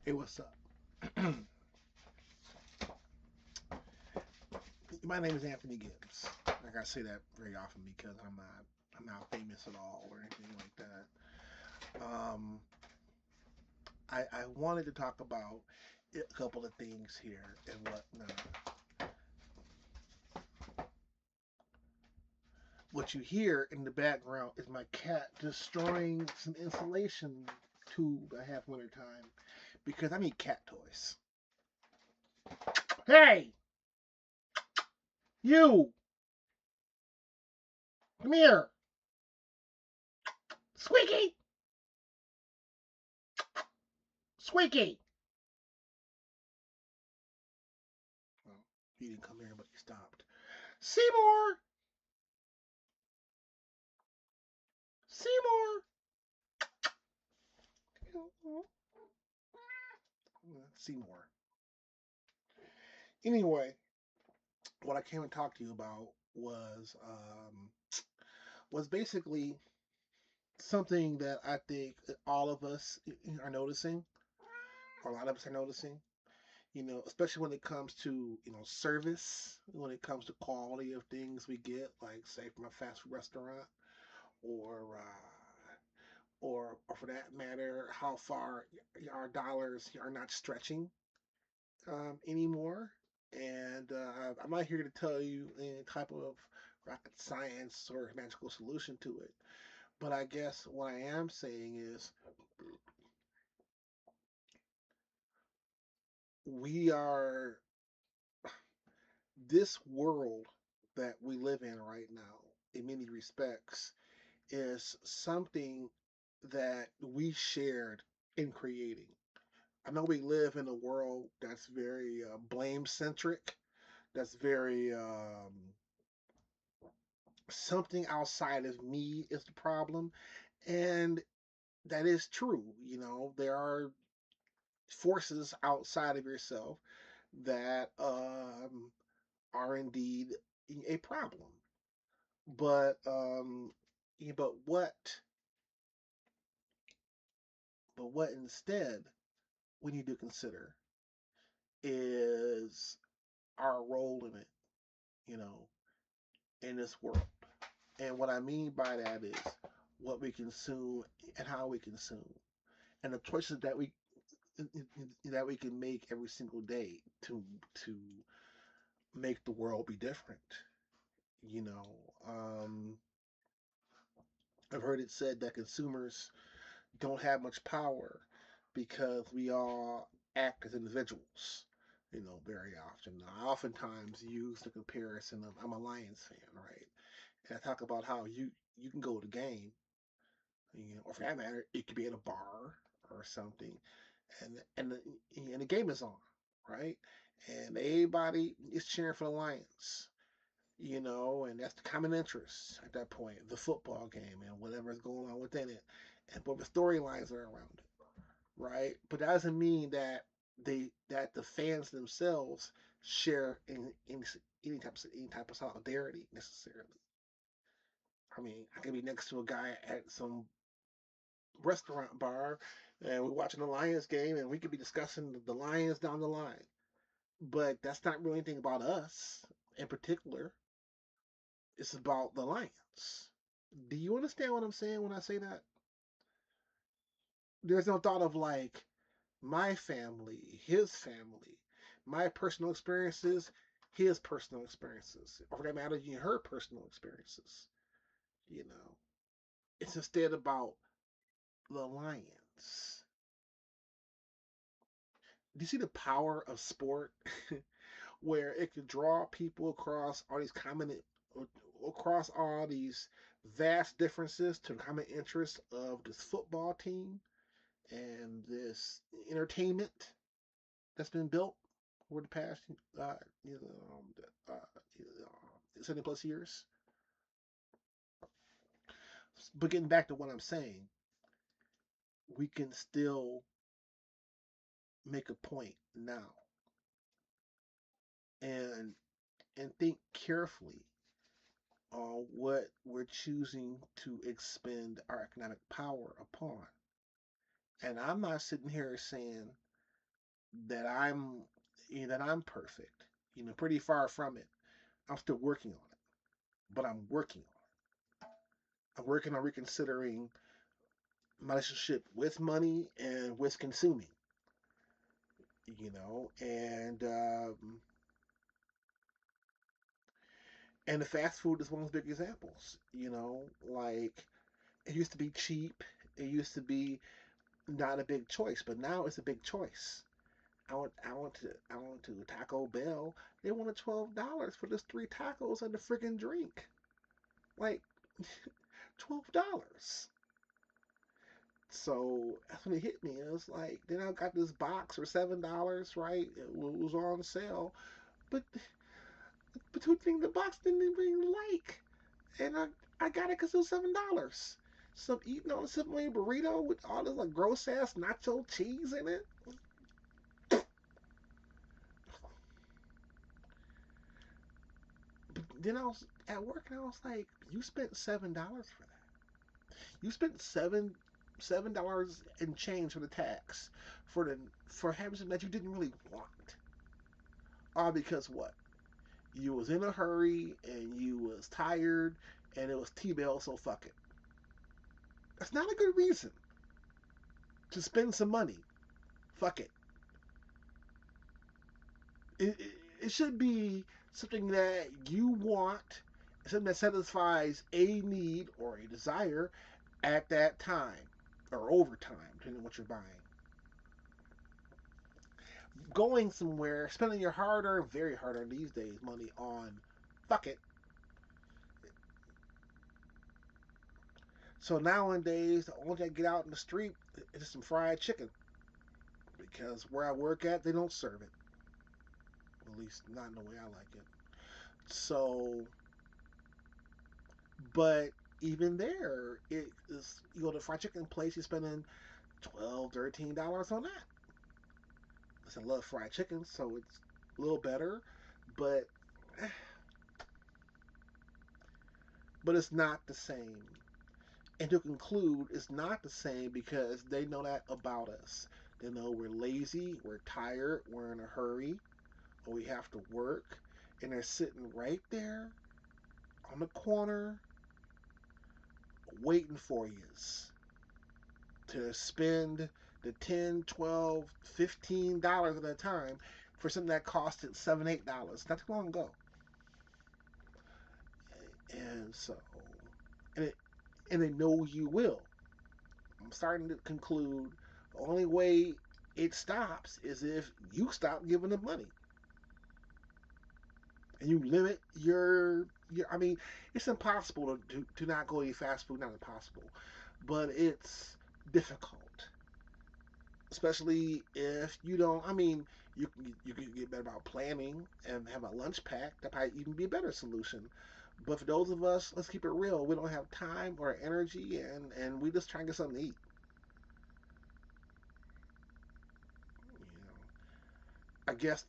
Hey, what's up? My name is Anthony Gibbs. Like I say that very often because I'm not famous at all or anything like that. I wanted to talk about a couple of things here and whatnot. What you hear in the background is my cat destroying some insulation tube I have wintertime because I need cat toys. Hey, you, come here, Squeaky, Squeaky. Well, he didn't come here, but he stopped. Seymour, Seymour. Seymour. Anyway, what I came to talk to you about was basically something that I think all of us are noticing, or a lot of us are noticing. Especially when it comes to service, when it comes to quality of things we get, like say from a fast food restaurant, or or for that matter, how far our dollars are not stretching anymore. And I'm not here to tell you any type of rocket science or magical solution to it. But I guess what I am saying is we are, this world that we live in right now, in many respects, is something that we shared in creating. I know we live in a world that's very blame centric, that's very something outside of me is the problem. And that is true. There are forces outside of yourself that are indeed a problem. But yeah, but what instead we need to consider is our role in it, you know, in this world. And what I mean by that is what we consume and how we consume, and the choices that we can make every single day to make the world be different. You know, um, I've heard it said that consumers don't have much power because we all act as individuals. Very often. I oftentimes use the comparison of I'm a Lions fan, right? And I talk about how you can go to the game, or for that matter, it could be at a bar or something, and the game is on, right? And everybody is cheering for the Lions, and that's the common interest at that point, the football game and whatever is going on within it, and but the storylines are around it, right? But that doesn't mean that the fans themselves share in any type of solidarity necessarily. I mean, I could be next to a guy at some restaurant bar and we're watching the Lions game and we could be discussing the Lions down the line. But that's not really anything about us in particular. It's about the Lions. Do you understand what I'm saying when I say that? There's no thought of like my family, his family, my personal experiences, his personal experiences, or for that matter, her personal experiences. You know, it's instead about the Lions. Do you see the power of sport, where it could draw people across all these vast differences to the common interest of this football team and this entertainment that's been built over the past uh, you know, 70 plus years. But getting back to what I'm saying, we can still make a point now and think carefully on what we're choosing to expend our economic power upon. And I'm not sitting here saying that I'm perfect. Pretty far from it. I'm still working on it, but I'm working on it. I'm working on reconsidering my relationship with money and with consuming. And the fast food is one of the big examples. Like it used to be cheap. It used to be not a big choice, but now it's a big choice. I went to Taco Bell. They wanted $12 for just three tacos and the freaking drink. Like $12. So that's when it hit me. It was like then I got this box for $7, right? It was on sale, but two things the box didn't even like, and I got it because it was $7. So I'm eating on a simple burrito with all this like gross ass nacho cheese in it. But then I was at work and I was like, you spent $7 for that. You spent $7 and change for the tax for having something that you didn't really want. All because what? You was in a hurry and you was tired and it was T-Bell, so fuck it. That's not a good reason to spend some money. Fuck it. It should be something that you want, something that satisfies a need or a desire at that time or over time, depending on what you're buying. Going somewhere, spending your hard earned, very hard earned these days money on fuck it. So nowadays, the only thing I get out in the street is some fried chicken because where I work at, they don't serve it. At least not in the way I like it. So, but even there, it is you go to a fried chicken place, you're spending $12, $13 on that. I love fried chicken, so it's a little better, but but it's not the same. And to conclude, it's not the same because they know that about us. They know we're lazy, we're tired, we're in a hurry, or we have to work, and they're sitting right there on the corner waiting for you to spend the 10, 12, $15 at a time for something that costed $7, $8 not too long ago. And so, and it, and they know you will. I'm starting to conclude the only way it stops is if you stop giving them money and you limit your. I mean, it's impossible to not go eat fast food. Not impossible, but it's difficult, especially if you don't. I mean, you can get better about planning and have a lunch pack. That might even be a better solution. But for those of us, let's keep it real. We don't have time or energy, and we just try and get something to eat. You know, I guess,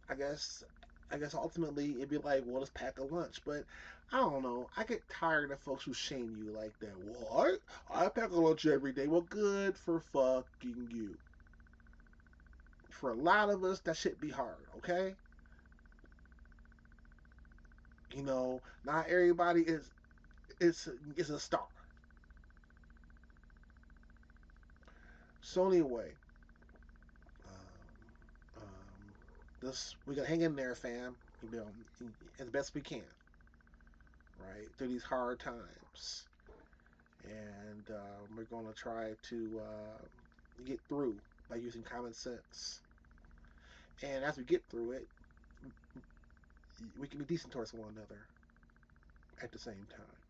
I guess, I guess ultimately it'd be like, well, let's pack a lunch. But I don't know. I get tired of folks who shame you like that. What? I pack a lunch every day. Well, good for fucking you. For a lot of us, that shit be hard. Okay. Not everybody is a star. So anyway, um, um, this we gotta hang in there, fam. You know, as best we can, right, through these hard times, and we're gonna try to get through by using common sense. And as we get through it, we can be decent towards one another at the same time.